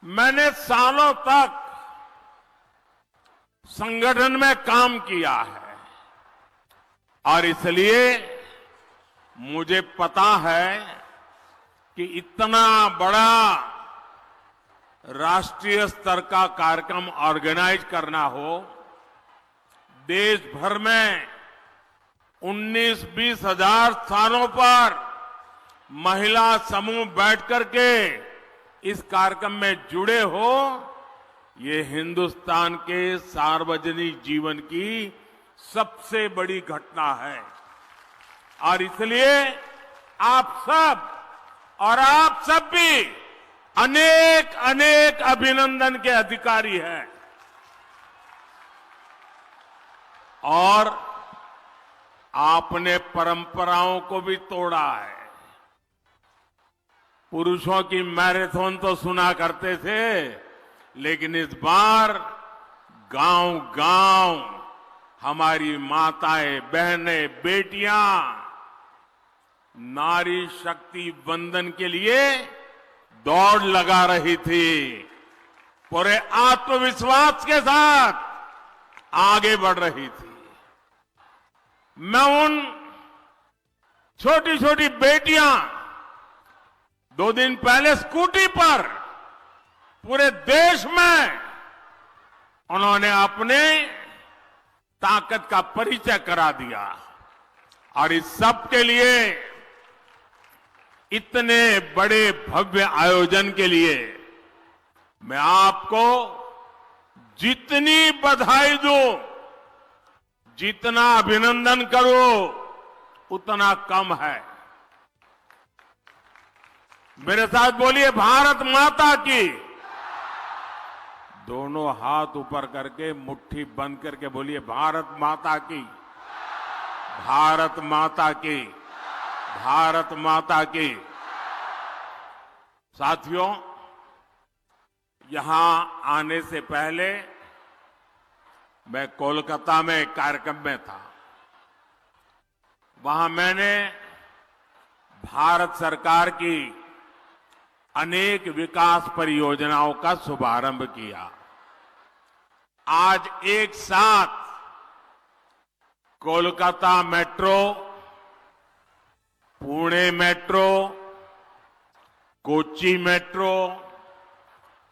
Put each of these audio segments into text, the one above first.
मैंने सालों तक संगठन में काम किया है और इसलिए मुझे पता है कि इतना बड़ा राष्ट्रीय स्तर का कार्यक्रम ऑर्गेनाइज करना हो, देश भर में 19-20 हजार स्थानों पर महिला समूह बैठ करके इस कार्यक्रम में जुड़े हो, ये हिंदुस्तान के सार्वजनिक जीवन की सबसे बड़ी घटना है। और इसलिए आप सब भी अनेक अनेक अभिनंदन के अधिकारी हैं। और आपने परंपराओं को भी तोड़ा है। पुरुषों की मैराथन तो सुना करते थे, लेकिन इस बार गांव-गांव हमारी माताएं, बहनें, बेटियां नारी शक्ति वंदन के लिए दौड़ लगा रही थी। पूरे आत्मविश्वास के साथ आगे बढ़ रही थी। मैं उन छोटी छोटी बेटियां 2 दिन पहले स्कूटी पर पूरे देश में उन्होंने अपने ताकत का परिचय करा दिया। और इस सब के लिए, इतने बड़े भव्य आयोजन के लिए मैं आपको जितनी बधाई दूं, जितना अभिनंदन करूं, उतना कम है। मेरे साथ बोलिए, भारत माता की। दोनों हाथ ऊपर करके मुट्ठी बंद करके बोलिए, भारत माता की, भारत माता की, भारत माता की। साथियों, यहां आने से पहले मैं कोलकाता में एक कार्यक्रम में था। वहां मैंने भारत सरकार की अनेक विकास परियोजनाओं का शुभारंभ किया। आज एक साथ Kolkata metro, Pune metro, Kochi metro,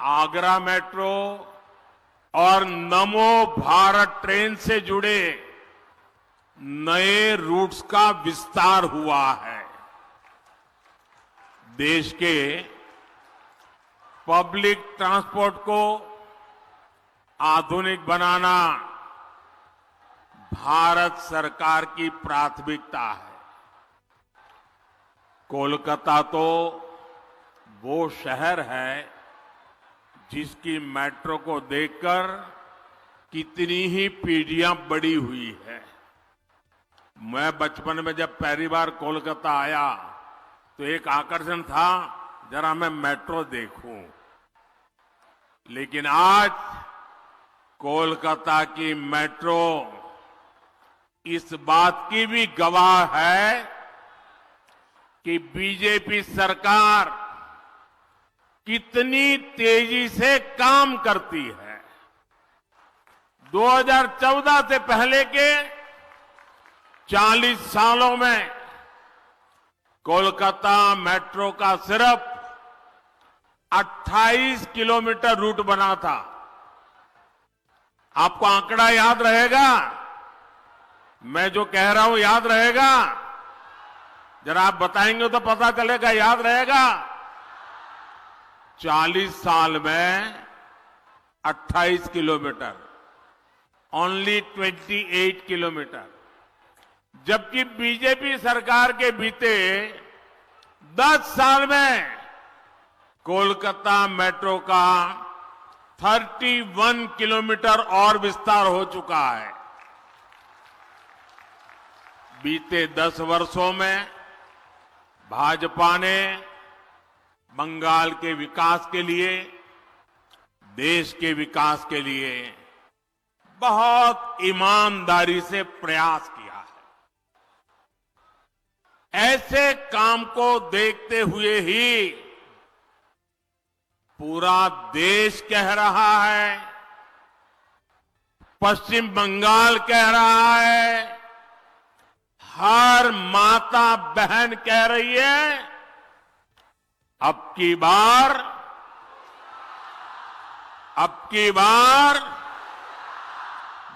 Agra metro और नमो भारत ट्रेन से जुड़े नए रूट्स का विस्तार हुआ है। देश के पब्लिक ट्रांसपोर्ट को आधुनिक बनाना भारत सरकार की प्राथमिकता है। कोलकाता तो वो शहर है जिसकी मेट्रो को देखकर कितनी ही पीढ़ियां बड़ी हुई है। मैं बचपन में जब पहली बार कोलकाता आया तो एक आकर्षण था, जरा मैं मेट्रो देखूं। लेकिन आज कोलकाता की मेट्रो इस बात की भी गवाह है कि बीजेपी सरकार कितनी तेजी से काम करती है। 2014 से पहले के 40 सालों में कोलकाता मेट्रो का सिर्फ 28 किलोमीटर रूट बना था। आपको आंकड़ा याद रहेगा? मैं जो कह रहा हूं याद रहेगा? जरा आप बताएंगे तो पता चलेगा, याद रहेगा? 40 साल में 28 किलोमीटर, ओनली 28 किलोमीटर। जबकि बीजेपी सरकार के बीते 10 साल में कोलकाता मेट्रो का 31 किलोमीटर और विस्तार हो चुका है। बीते 10 वर्षों में भाजपा ने बंगाल के विकास के लिए, देश के विकास के लिए बहुत ईमानदारी से प्रयास किया है। ऐसे काम को देखते हुए ही पूरा देश कह रहा है, पश्चिम बंगाल कह रहा है, हर माता बहन कह रही है, अब की बार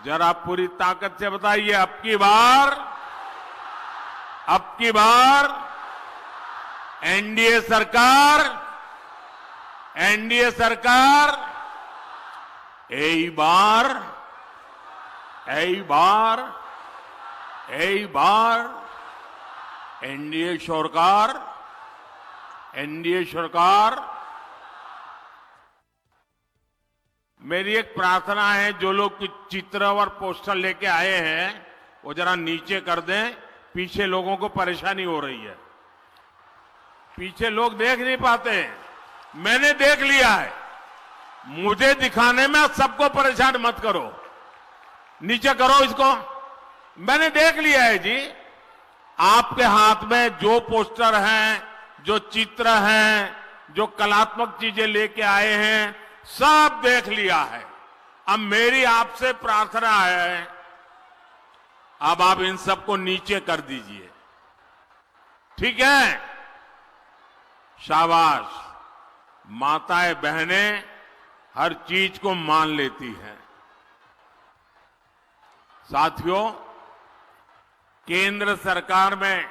जरा पूरी ताकत से बताइए, अब की बार एनडीए सरकार এই বার एनडीए सरकार। मेरी एक प्रार्थना है, जो लोग कुछ चित्र और पोस्टर लेके आए हैं वो जरा नीचे कर दें, पीछे लोगों को परेशानी हो रही है, पीछे लोग देख नहीं पाते। मैंने देख लिया है, मुझे दिखाने में सबको परेशान मत करो, नीचे करो इसको। मैंने देख लिया है जी, आपके हाथ में जो पोस्टर हैं, जो चित्र हैं, जो कलात्मक चीजें लेके आए हैं, सब देख लिया है। अब मेरी आपसे प्रार्थना है, अब आप इन सबको नीचे कर दीजिए, ठीक है? शाबाश, माताएं बहनें हर चीज को मान लेती हैं। साथियों, केंद्र सरकार में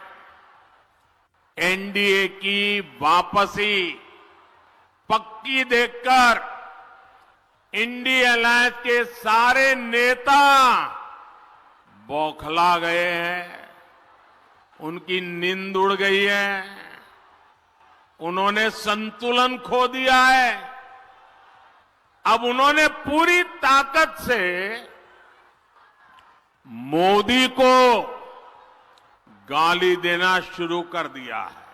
एनडीए की वापसी पक्की देखकर इंडिया अलायंस के सारे नेता बौखला गए हैं, उनकी नींद उड़ गई है, उन्होंने संतुलन खो दिया है। अब उन्होंने पूरी ताकत से मोदी को गाली देना शुरू कर दिया है।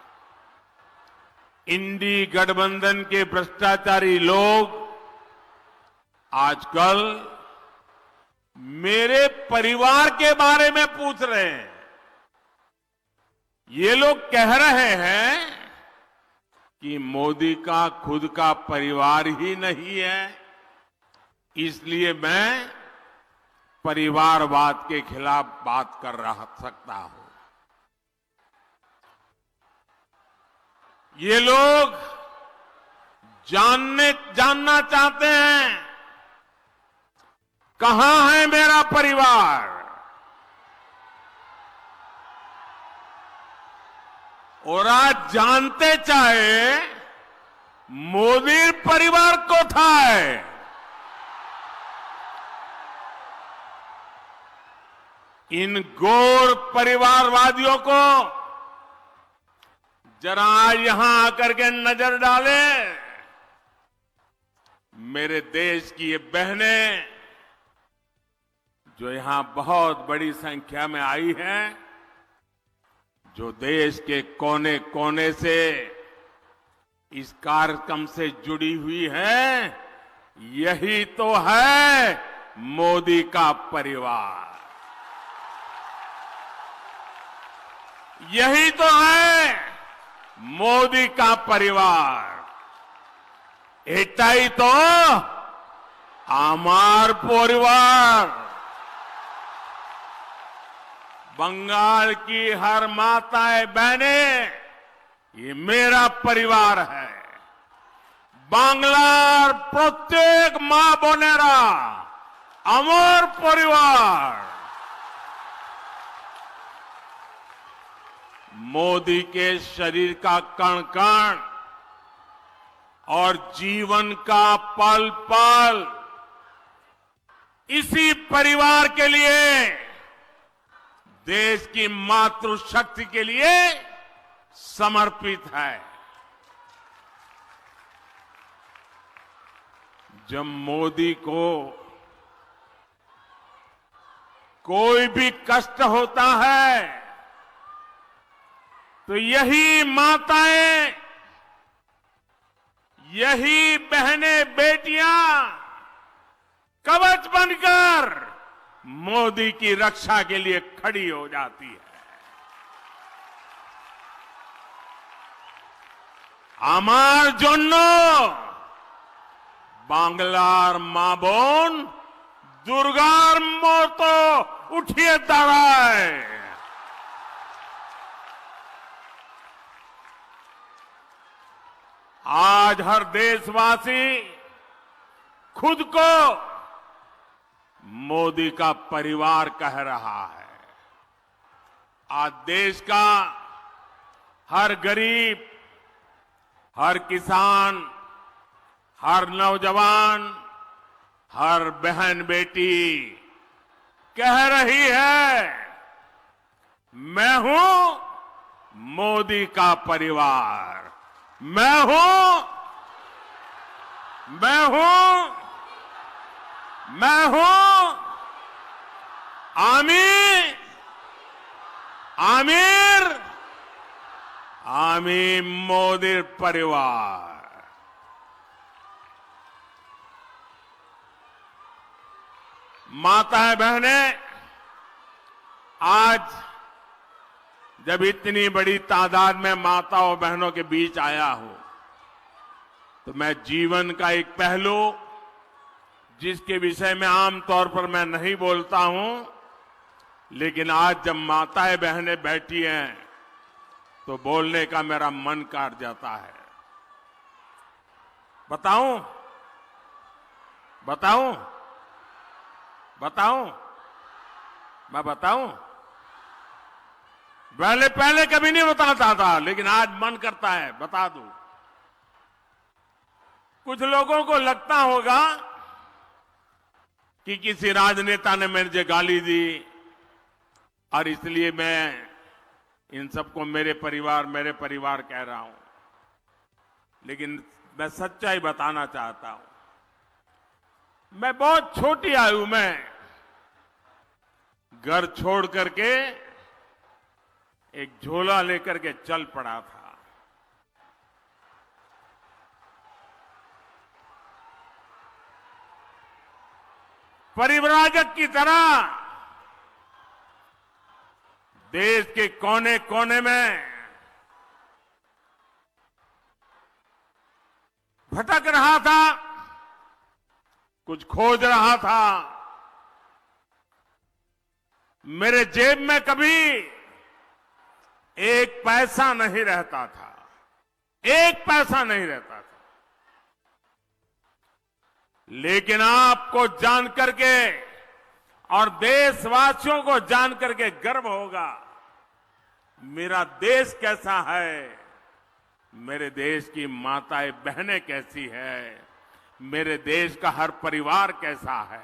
इंडी गठबंधन के भ्रष्टाचारी लोग आजकल मेरे परिवार के बारे में पूछ रहे हैं। ये लोग कह रहे हैं कि मोदी का खुद का परिवार ही नहीं है, इसलिए मैं परिवारवाद के खिलाफ बात कर सकता हूं। ये लोग जानना चाहते हैं, कहां है मेरा परिवार? और आज जानते चाहे मोदी परिवार को था है। इन गौर परिवारवादियों को जरा यहां आकर के नजर डाले। मेरे देश की ये बहनें जो यहां बहुत बड़ी संख्या में आई हैं, जो देश के कोने कोने से इस कार्यक्रम से जुड़ी हुई है, यही तो है मोदी का परिवार, यही तो है मोदी का परिवार। एटाई तो आमार परिवार। बंगाल की हर माताएं बहनें, ये मेरा परिवार है। बांग्लार प्रत्येक मां बोनेरा अमर परिवार। मोदी के शरीर का कण कण और जीवन का पल पल इसी परिवार के लिए, देश की मातृशक्ति के लिए समर्पित है। जब मोदी को कोई भी कष्ट होता है तो यही माताएं, यही बहनें बेटियां कवच बनकर मोदी की रक्षा के लिए खड़ी हो जाती है। आमार জন্য बांग्लार मां बोन दुर्गार मोतो उठिए दाराय। आज हर देशवासी खुद को मोदी का परिवार कह रहा है। आज देश का हर गरीब, हर किसान, हर नौजवान, हर बहन बेटी कह रही है, मैं हूं मोदी का परिवार, मैं हूं, मैं हूं, मैं हूं आमिर, आमिर, आमिर मोदी परिवार। माताएं बहनें, आज जब इतनी बड़ी तादाद में माताओं बहनों के बीच आया हूं, तो मैं जीवन का एक पहलू जिसके विषय में आमतौर पर मैं नहीं बोलता हूं, लेकिन आज जब माताएं बहनें बैठी हैं तो बोलने का मेरा मन काट जाता है। बताऊं, बताऊं, बताऊं, मैं बताऊं? पहले कभी नहीं बताता था, लेकिन आज मन करता है बता दूं। कुछ लोगों को लगता होगा कि किसी राजनेता ने मुझे गाली दी और इसलिए मैं इन सबको मेरे परिवार कह रहा हूं, लेकिन मैं सच्चाई बताना चाहता हूं। मैं बहुत छोटी आयु में घर छोड़ करके एक झोला लेकर के चल पड़ा था। परिव्राजक की तरह देश के कोने कोने में भटक रहा था, कुछ खोज रहा था। मेरे जेब में कभी एक पैसा नहीं रहता था, एक पैसा नहीं रहता था। लेकिन आपको जान करके और देशवासियों को जान करके गर्व होगा, मेरा देश कैसा है, मेरे देश की माताएं बहनें कैसी है, मेरे देश का हर परिवार कैसा है।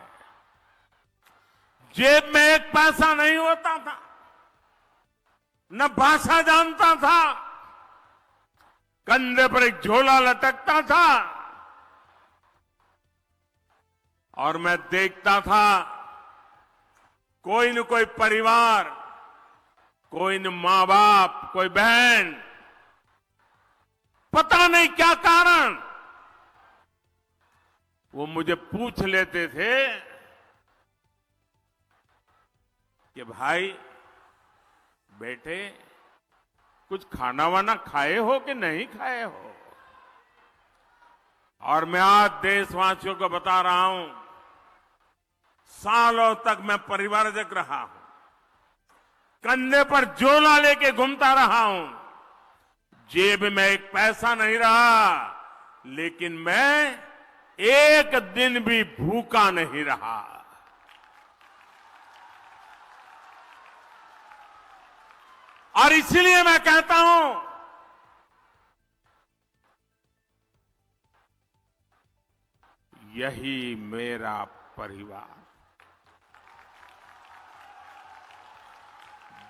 जेब में एक पैसा नहीं होता था, न भाषा जानता था, कंधे पर एक झोला लटकता था और मैं देखता था कोई न कोई परिवार, कोई न मां बाप, कोई बहन, पता नहीं क्या कारण, वो मुझे पूछ लेते थे कि भाई बेटे कुछ खाना वाना खाए हो कि नहीं खाए हो। और मैं आज देशवासियों को बता रहा हूं, सालों तक मैं परिवारजक रहा हूं, कंधे पर झोला लेके घूमता रहा हूं, जेब में एक पैसा नहीं रहा, लेकिन मैं एक दिन भी भूखा नहीं रहा। और इसलिए मैं कहता हूं, यही मेरा परिवार।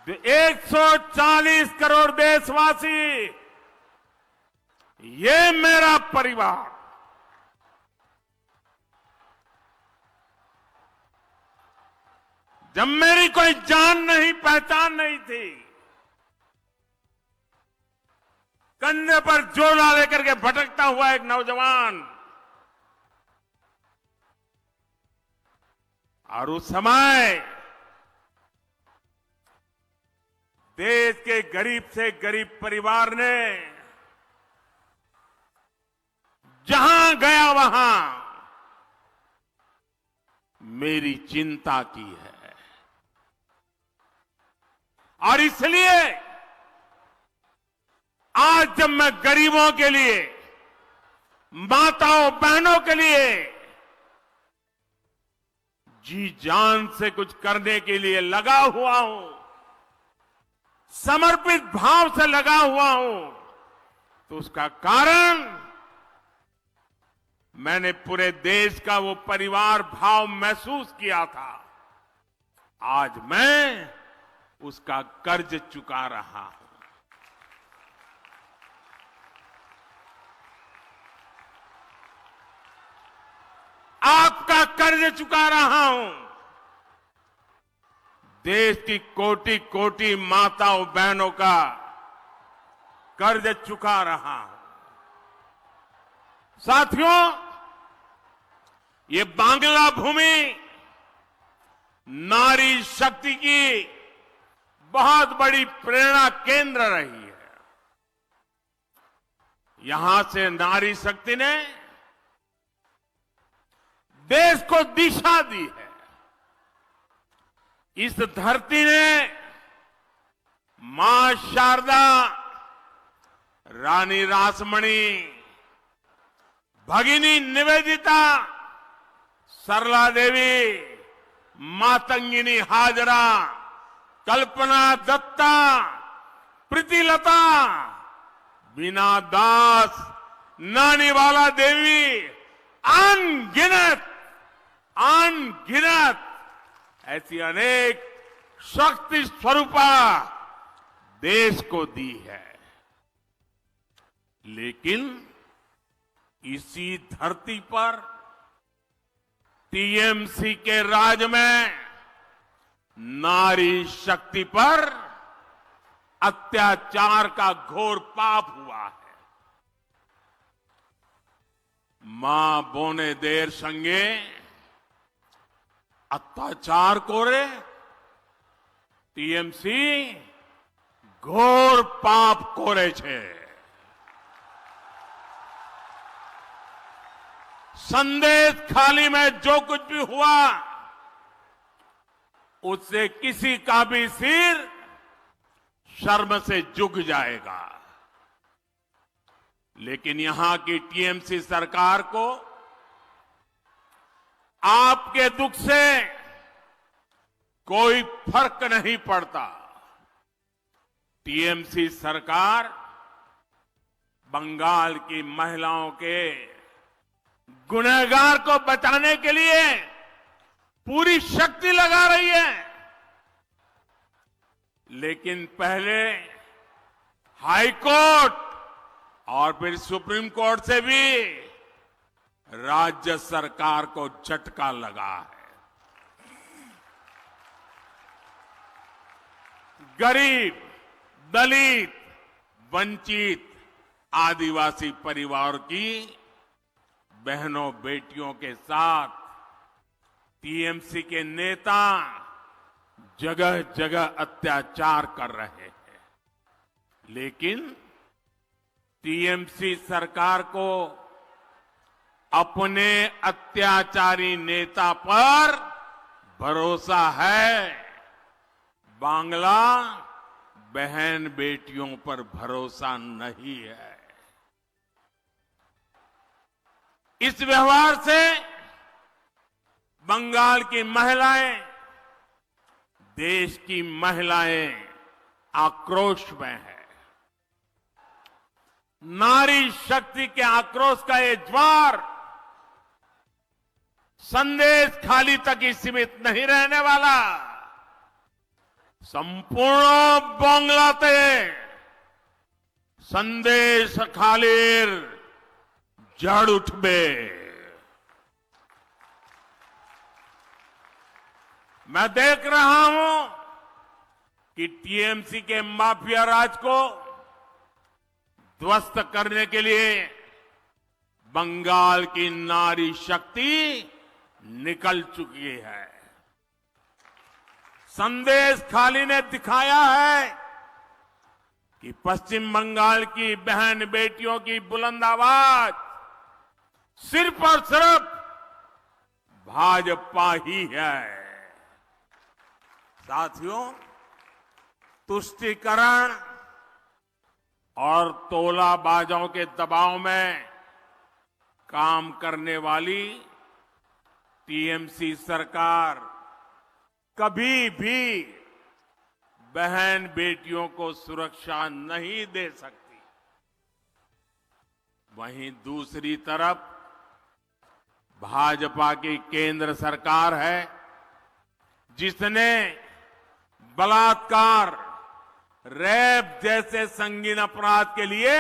140 करोड़ देशवासी, ये मेरा परिवार। जब मेरी कोई जान नहीं, पहचान नहीं थी, कंधे पर झोला लेकर के भटकता हुआ एक नौजवान, और उस समय देश के गरीब से गरीब परिवार ने जहां गया वहां मेरी चिंता की है। और इसलिए आज जब मैं गरीबों के लिए, माताओं बहनों के लिए जी जान से कुछ करने के लिए लगा हुआ हूं, समर्पित भाव से लगा हुआ हूं, तो उसका कारण मैंने पूरे देश का वो परिवार भाव महसूस किया था। आज मैं उसका कर्ज चुका रहा हूं। आपका कर्ज चुका रहा हूं। देश की कोटि कोटि माताओं बहनों का कर्ज चुका रहा हूं। साथियों, ये बांग्ला भूमि नारी शक्ति की बहुत बड़ी प्रेरणा केंद्र रही है। यहां से नारी शक्ति ने देश को दिशा दी है। इस धरती ने मां शारदा, रानी रासमणी, भगिनी निवेदिता, सरला देवी, मातंगिनी हाजरा, कल्पना दत्ता, प्रीतिलता, बीना दास, नानीवाला देवी, अनगिनत ऐसी अनेक शक्ति स्वरूपा देश को दी है। लेकिन इसी धरती पर टीएमसी के राज में नारी शक्ति पर अत्याचार का घोर पाप हुआ है। मां बोने देर संगे अत्याचार कोरे टीएमसी घोर पाप कोरे छे। संदेश खाली में जो कुछ भी हुआ उससे किसी का भी सिर शर्म से झुक जाएगा। लेकिन यहां की टीएमसी सरकार को आपके दुख से कोई फर्क नहीं पड़ता। टीएमसी सरकार बंगाल की महिलाओं के गुनहगार को बचाने के लिए पूरी शक्ति लगा रही है। लेकिन पहले हाई कोर्ट और फिर सुप्रीम कोर्ट से भी राज्य सरकार को झटका लगा है। गरीब, दलित, वंचित, आदिवासी परिवार की बहनों बेटियों के साथ टीएमसी के नेता जगह जगह अत्याचार कर रहे हैं। लेकिन टीएमसी सरकार को अपने अत्याचारी नेता पर भरोसा है, बांग्ला बहन बेटियों पर भरोसा नहीं है। इस व्यवहार से बंगाल की महिलाएं, देश की महिलाएं आक्रोश में है। नारी शक्ति के आक्रोश का ये ज्वार संदेश खाली तक ही सीमित नहीं रहने वाला। संपूर्ण बांग्लाते संदेश खालीर जड़ उठबे। मैं देख रहा हूं कि टीएमसी के माफिया राज को ध्वस्त करने के लिए बंगाल की नारी शक्ति निकल चुकी है। संदेश खाली ने दिखाया है कि पश्चिम बंगाल की बहन बेटियों की बुलंद आवाज सिर्फ और सिर्फ भाजपा ही है। साथियों, तुष्टीकरण और तोलाबाजों के दबाव में काम करने वाली टीएमसी सरकार कभी भी बहन बेटियों को सुरक्षा नहीं दे सकती। वहीं दूसरी तरफ भाजपा की केंद्र सरकार है, जिसने बलात्कार, रेप जैसे संगीन अपराध के लिए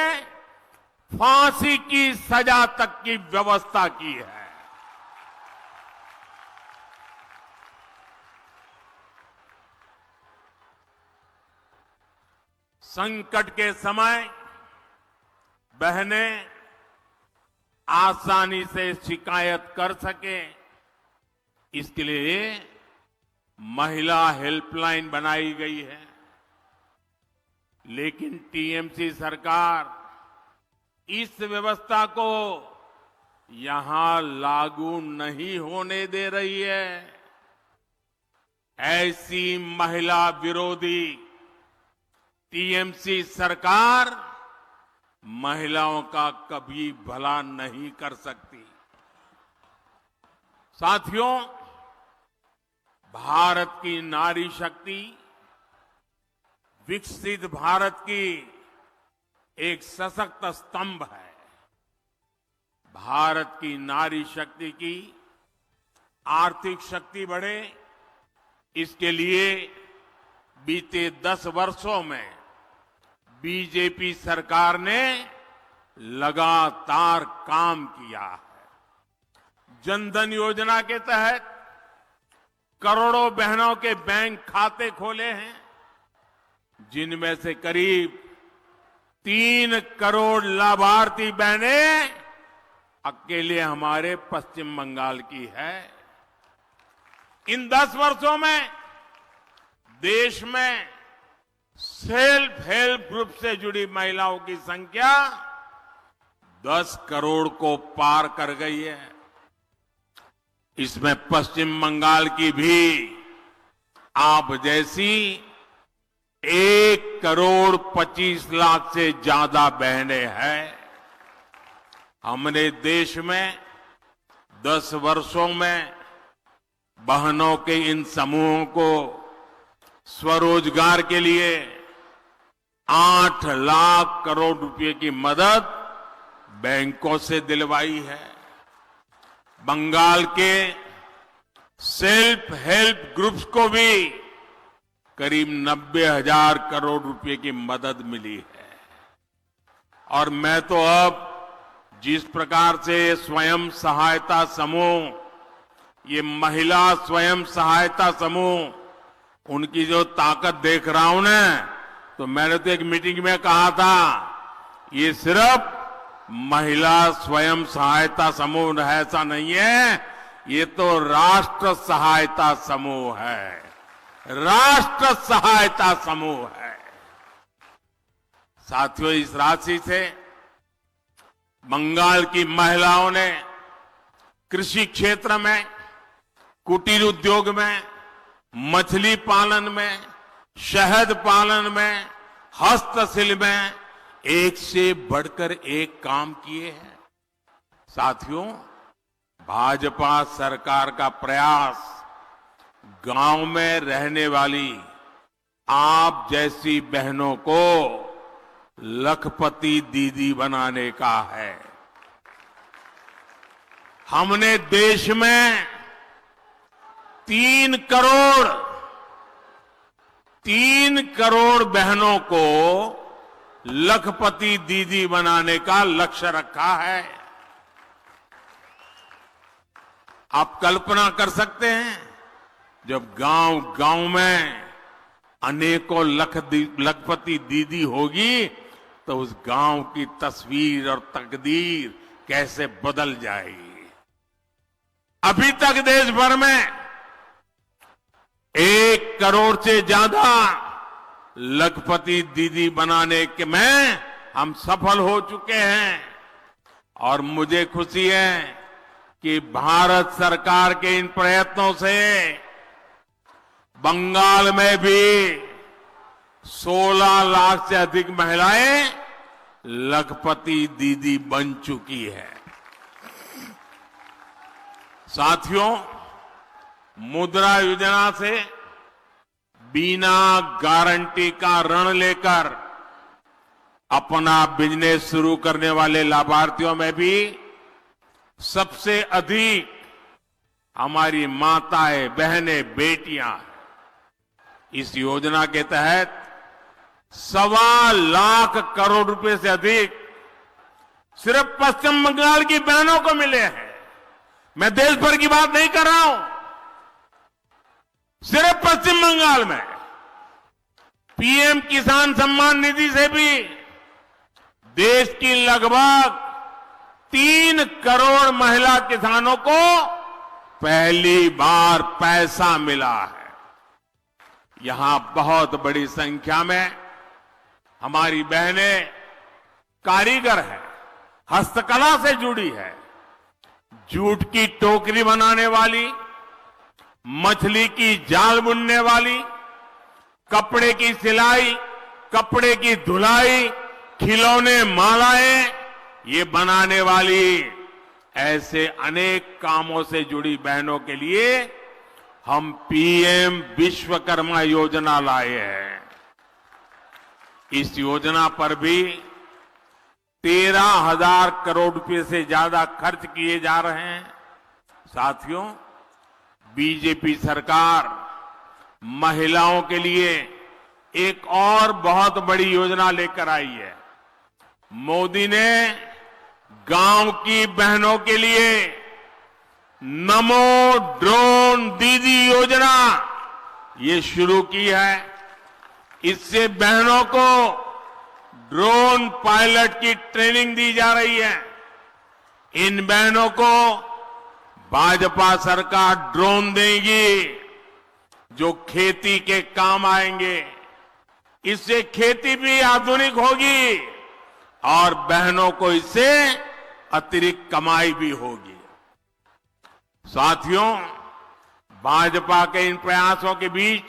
फांसी की सजा तक की व्यवस्था की है। संकट के समय बहनें आसानी से शिकायत कर सकें, इसके लिए महिला हेल्पलाइन बनाई गई है। लेकिन टीएमसी सरकार इस व्यवस्था को यहां लागू नहीं होने दे रही है। ऐसी महिला विरोधी टीएमसी सरकार महिलाओं का कभी भला नहीं कर सकती। साथियों, भारत की नारी शक्ति विकसित भारत की एक सशक्त स्तंभ है। भारत की नारी शक्ति की आर्थिक शक्ति बढ़े, इसके लिए बीते 10 वर्षों में बीजेपी सरकार ने लगातार काम किया है। जनधन योजना के तहत करोड़ों बहनों के बैंक खाते खोले हैं, जिनमें से करीब 3 करोड़ लाभार्थी बहनें अकेले हमारे पश्चिम बंगाल की है। इन 10 वर्षों में देश में सेल्फ हेल्प ग्रुप से जुड़ी महिलाओं की संख्या 10 करोड़ को पार कर गई है। इसमें पश्चिम बंगाल की भी आप जैसी 1 करोड़ 25 लाख से ज्यादा बहनें हैं। हमने देश में 10 वर्षों में बहनों के इन समूहों को स्वरोजगार के लिए 8 लाख करोड़ रुपए की मदद बैंकों से दिलवाई है। बंगाल के सेल्फ हेल्प ग्रुप्स को भी करीब 90,000 करोड़ रुपए की मदद मिली है। और मैं तो अब जिस प्रकार से स्वयं सहायता समूह, ये महिला स्वयं सहायता समूह, उनकी जो ताकत देख रहा हूं ना, तो मैंने तो एक मीटिंग में कहा था, ये सिर्फ महिला स्वयं सहायता समूह है, ऐसा नहीं है, ये तो राष्ट्र सहायता समूह है। राष्ट्र सहायता समूह है। साथियों, इस राशि से बंगाल की महिलाओं ने कृषि क्षेत्र में, कुटीर उद्योग में, मछली पालन में, शहद पालन में, हस्तशिल्प में एक से बढ़कर एक काम किए हैं। साथियों, भाजपा सरकार का प्रयास गांव में रहने वाली आप जैसी बहनों को लखपति दीदी बनाने का है। हमने देश में 3 करोड़ बहनों को लखपति दीदी बनाने का लक्ष्य रखा है। आप कल्पना कर सकते हैं, जब गांव में अनेकों लखपति दीदी होगी तो उस गांव की तस्वीर और तकदीर कैसे बदल जाएगी। अभी तक देश भर में 1 करोड़ से ज्यादा लखपति दीदी बनाने के में हम सफल हो चुके हैं। और मुझे खुशी है कि भारत सरकार के इन प्रयत्नों से बंगाल में भी 16 लाख से अधिक महिलाएं लखपति दीदी बन चुकी है। साथियों, मुद्रा योजना से बिना गारंटी का ऋण लेकर अपना बिजनेस शुरू करने वाले लाभार्थियों में भी सबसे अधिक हमारी माताएं, बहनें, बेटियां हैं। इस योजना के तहत 1.25 लाख करोड़ रुपए से अधिक सिर्फ पश्चिम बंगाल की बहनों को मिले हैं। मैं देश भर की बात नहीं कर रहा हूं, सिर्फ पश्चिम बंगाल में पीएम किसान सम्मान निधि से भी देश की लगभग 3 करोड़ महिला किसानों को पहली बार पैसा मिला है। यहां बहुत बड़ी संख्या में हमारी बहनें कारीगर हैं, हस्तकला से जुड़ी है। जूट की टोकरी बनाने वाली, मछली की जाल बुनने वाली, कपड़े की सिलाई, कपड़े की धुलाई, खिलौने, मालाएं ये बनाने वाली, ऐसे अनेक कामों से जुड़ी बहनों के लिए हम पीएम विश्वकर्मा योजना लाए हैं। इस योजना पर भी 13,000 करोड़ रुपए से ज्यादा खर्च किए जा रहे हैं। साथियों, बीजेपी सरकार महिलाओं के लिए एक और बहुत बड़ी योजना लेकर आई है। मोदी ने गांव की बहनों के लिए नमो ड्रोन दीदी योजना ये शुरू की है। इससे बहनों को ड्रोन पायलट की ट्रेनिंग दी जा रही है। इन बहनों को भाजपा सरकार ड्रोन देगी जो खेती के काम आएंगे। इससे खेती भी आधुनिक होगी और बहनों को इससे अतिरिक्त कमाई भी होगी। साथियों, भाजपा के इन प्रयासों के बीच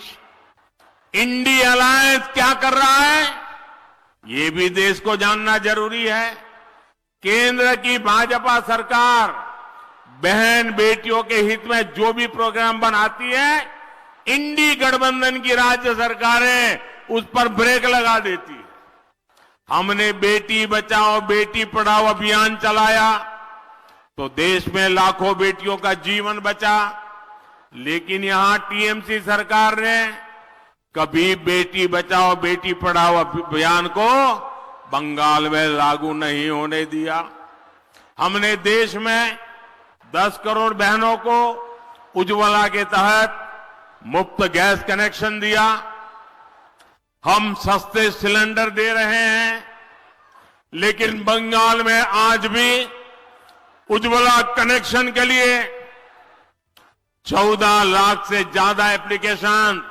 इंडी अलायंस क्या कर रहा है, ये भी देश को जानना जरूरी है। केंद्र की भाजपा सरकार बहन बेटियों के हित में जो भी प्रोग्राम बनाती है, इंडी गठबंधन की राज्य सरकारें उस पर ब्रेक लगा देती है। हमने बेटी बचाओ बेटी पढ़ाओ अभियान चलाया तो देश में लाखों बेटियों का जीवन बचा, लेकिन यहां टीएमसी सरकार ने कभी बेटी बचाओ बेटी पढ़ाओ अभियान को बंगाल में लागू नहीं होने दिया। हमने देश में 10 करोड़ बहनों को उज्ज्वला के तहत मुफ्त गैस कनेक्शन दिया। हम सस्ते सिलेंडर दे रहे हैं, लेकिन बंगाल में आज भी उज्ज्वला कनेक्शन के लिए 14 लाख से ज्यादा एप्लीकेशन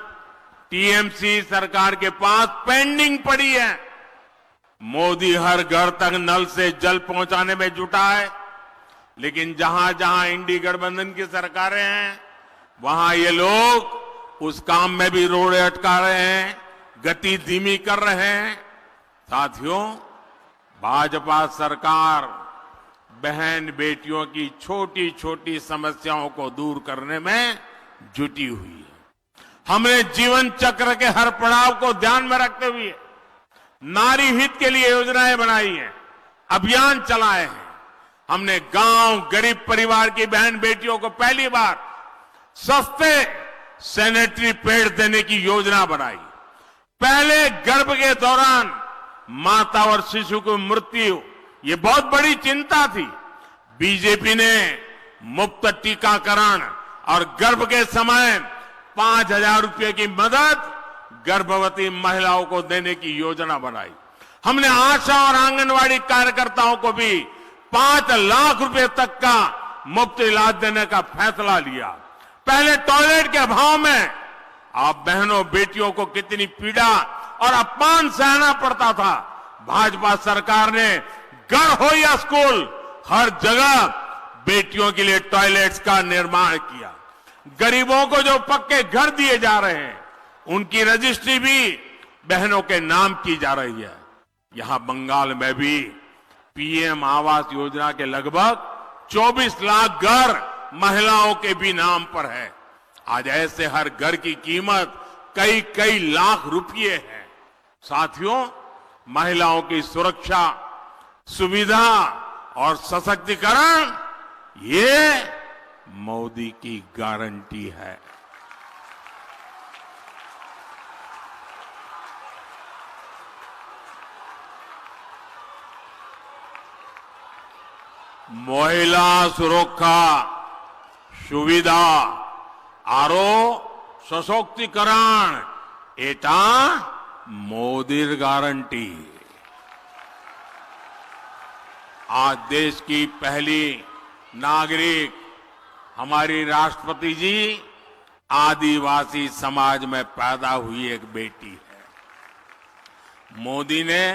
टीएमसी सरकार के पास पेंडिंग पड़ी है। मोदी हर घर तक नल से जल पहुंचाने में जुटा है, लेकिन जहां जहां इंडी गठबंधन की सरकारें हैं वहां ये लोग उस काम में भी रोड़े अटका रहे हैं, गति धीमी कर रहे हैं। साथियों, भाजपा सरकार बहन बेटियों की छोटी छोटी समस्याओं को दूर करने में जुटी हुई है। हमने जीवन चक्र के हर पड़ाव को ध्यान में रखते हुए नारी हित के लिए योजनाएं बनाई हैं, अभियान चलाए हैं। हमने गांव गरीब परिवार की बहन बेटियों को पहली बार सस्ते सैनिटरी पैड देने की योजना बनाई। पहले गर्भ के दौरान माता और शिशु की मृत्यु ये बहुत बड़ी चिंता थी। बीजेपी ने मुफ्त टीकाकरण और गर्भ के समय 5,000 रुपए की मदद गर्भवती महिलाओं को देने की योजना बनाई। हमने आशा और आंगनवाड़ी कार्यकर्ताओं को भी 5 लाख रुपए तक का मुफ्त इलाज देने का फैसला लिया। पहले टॉयलेट के अभाव में आप बहनों बेटियों को कितनी पीड़ा और अपमान सहना पड़ता था। भाजपा सरकार ने घर हो या स्कूल, हर जगह बेटियों के लिए टॉयलेट्स का निर्माण किया। गरीबों को जो पक्के घर दिए जा रहे हैं उनकी रजिस्ट्री भी बहनों के नाम की जा रही है। यहां बंगाल में भी पीएम आवास योजना के लगभग 24 लाख घर महिलाओं के भी नाम पर है। आज ऐसे हर घर की कीमत कई कई लाख रुपए है। साथियों, महिलाओं की सुरक्षा, सुविधा और सशक्तिकरण ये मोदी की गारंटी है। महिला सुरक्षा, सुविधा आरो सशक्तिकरण एटा मोदीर गारंटी। आज देश की पहली नागरिक हमारी राष्ट्रपति जी आदिवासी समाज में पैदा हुई एक बेटी है। मोदी ने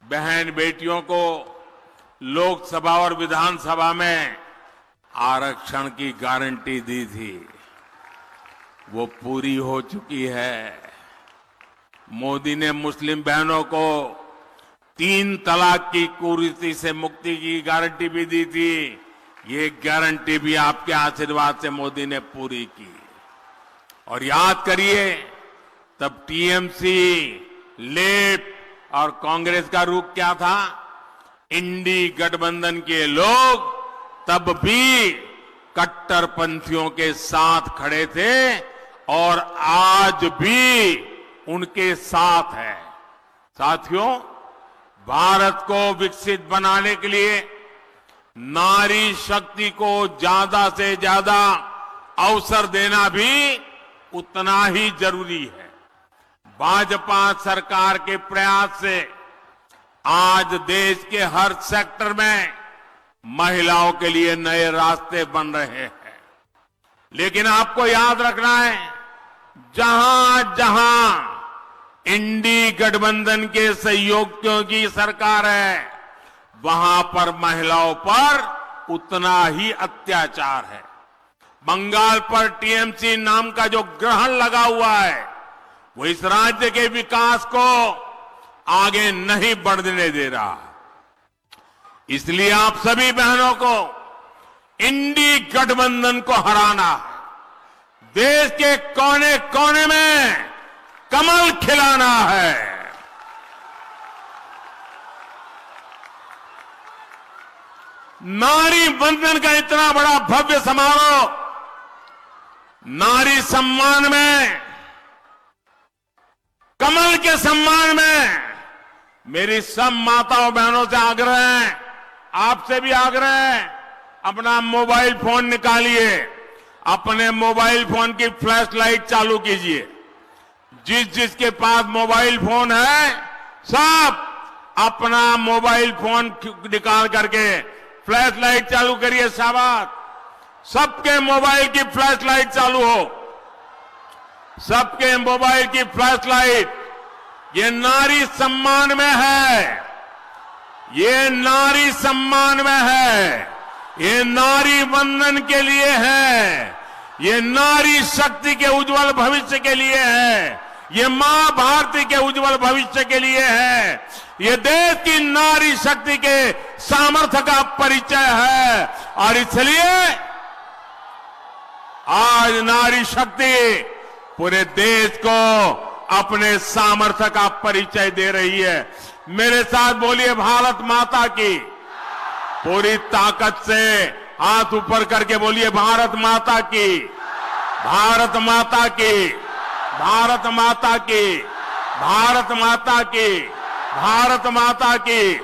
बहन बेटियों को लोकसभा और विधानसभा में आरक्षण की गारंटी दी थी, वो पूरी हो चुकी है। मोदी ने मुस्लिम बहनों को 3 तलाक की कुरीति से मुक्ति की गारंटी भी दी थी। ये गारंटी भी आपके आशीर्वाद से मोदी ने पूरी की। और याद करिए, तब टीएमसी, लेफ्ट और कांग्रेस का रुख क्या था? इंडी गठबंधन के लोग तब भी कट्टरपंथियों के साथ खड़े थे और आज भी उनके साथ है। साथियों, भारत को विकसित बनाने के लिए नारी शक्ति को ज्यादा से ज्यादा अवसर देना भी उतना ही जरूरी है। भाजपा सरकार के प्रयास से आज देश के हर सेक्टर में महिलाओं के लिए नए रास्ते बन रहे हैं। लेकिन आपको याद रखना है, जहां जहां इंडी गठबंधन के सहयोगियों की सरकार है, वहां पर महिलाओं पर उतना ही अत्याचार है। बंगाल पर टीएमसी नाम का जो ग्रहण लगा हुआ है, वो इस राज्य के विकास को आगे नहीं बढ़ने दे रहा। इसलिए आप सभी बहनों को इंडी गठबंधन को हराना है। देश के कोने कोने में कमल खिलाना है। नारी बंधन का इतना बड़ा भव्य समारोह, नारी सम्मान में, कमल के सम्मान में मेरी सब माताओं बहनों से आग्रह है, आपसे भी आग्रह है, अपना मोबाइल फोन निकालिए, अपने मोबाइल फोन की फ्लैश लाइट चालू कीजिए। जिसके पास मोबाइल फोन है, सब अपना मोबाइल फोन निकाल करके फ्लैश लाइट चालू करिए। शाबाश, सबके मोबाइल की फ्लैश लाइट चालू हो, सबके मोबाइल की फ्लैश लाइट। ये नारी सम्मान में है, ये नारी सम्मान में है, ये नारी वंदन के लिए है, ये नारी शक्ति के उज्जवल भविष्य के लिए है, ये मां भारती के उज्जवल भविष्य के लिए है, ये देश की नारी शक्ति के सामर्थ्य का परिचय है। और इसलिए आज नारी शक्ति पूरे देश को अपने सामर्थ्य का परिचय दे रही है। मेरे साथ बोलिए, भारत माता की। पूरी ताकत से हाथ ऊपर करके बोलिए, भारत माता की, भारत माता की, भारत माता की, भारत माता की, भारत माता की।